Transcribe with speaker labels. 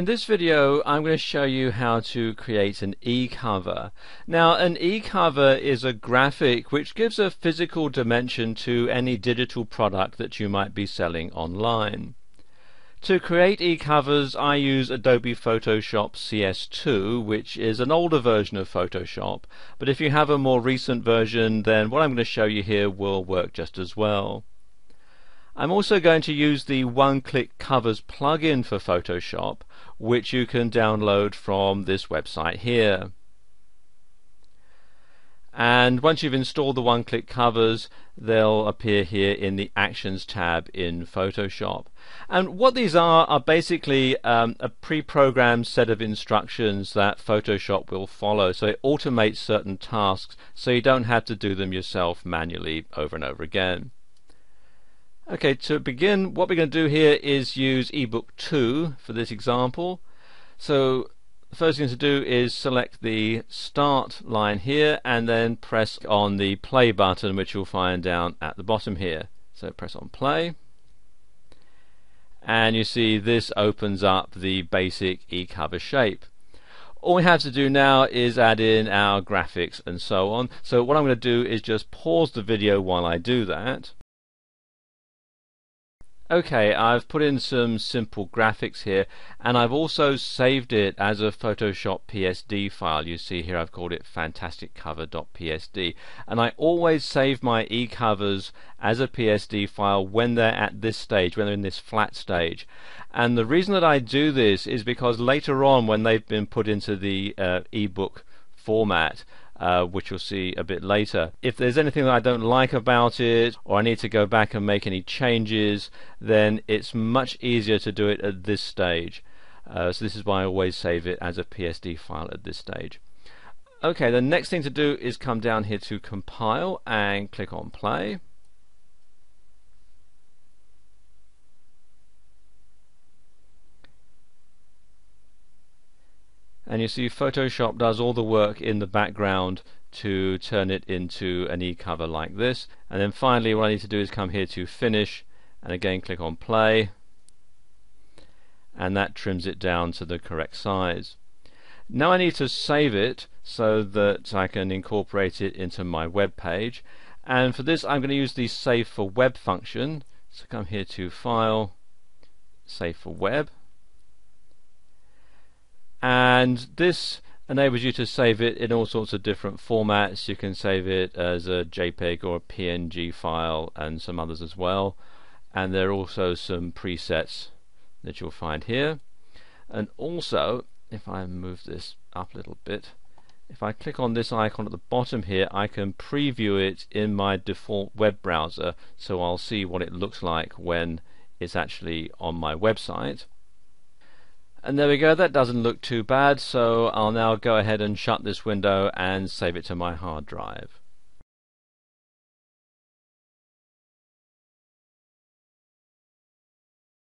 Speaker 1: in this video I'm going to show you how to create an e-cover. Now an e-cover is a graphic which gives a physical dimension to any digital product that you might be selling online. To create e-covers I use Adobe Photoshop CS2, which is an older version of Photoshop, but if you have a more recent version then what I'm going to show you here will work just as well. I'm also going to use the one-click covers plugin for Photoshop, which you can download from this website here. And once you've installed the one-click covers, they'll appear here in the Actions tab in Photoshop. And what these are basically a pre-programmed set of instructions that Photoshop will follow. So it automates certain tasks so you don't have to do them yourself manually over and over again. Okay, to begin, what we're going to do here is use ebook 2 for this example. So the first thing to do is select the start line here and then press on the play button, which you'll find down at the bottom here. So press on play and you see this opens up the basic e-cover shape. All we have to do now is add in our graphics and so on. So what I'm going to do is just pause the video while I do that. Okay, I've put in some simple graphics here and I've also saved it as a Photoshop PSD file. You see here I've called it fantasticcover.psd, and I always save my e-covers as a PSD file when they're at this stage, when they're in this flat stage. And the reason that I do this is because later on when they've been put into the ebook format, which you'll see a bit later, if there's anything that I don't like about it or I need to go back and make any changes, then it's much easier to do it at this stage. So this is why I always save it as a PSD file at this stage. Okay, the next thing to do is come down here to compile and click on play. And you see Photoshop does all the work in the background to turn it into an e-cover like this. And then finally what I need to do is come here to finish and again click on play, and that trims it down to the correct size. Now I need to save it so that I can incorporate it into my web page, and for this I'm going to use the Save for Web function. So come here to File, Save for Web, and this enables you to save it in all sorts of different formats. You can save it as a JPEG or a PNG file and some others as well, and there are also some presets that you'll find here. And also, if I move this up a little bit, if I click on this icon at the bottom here, I can preview it in my default web browser, so I'll see what it looks like when it's actually on my website. And there we go, that doesn't look too bad, so I'll now go ahead and shut this window and save it to my hard drive.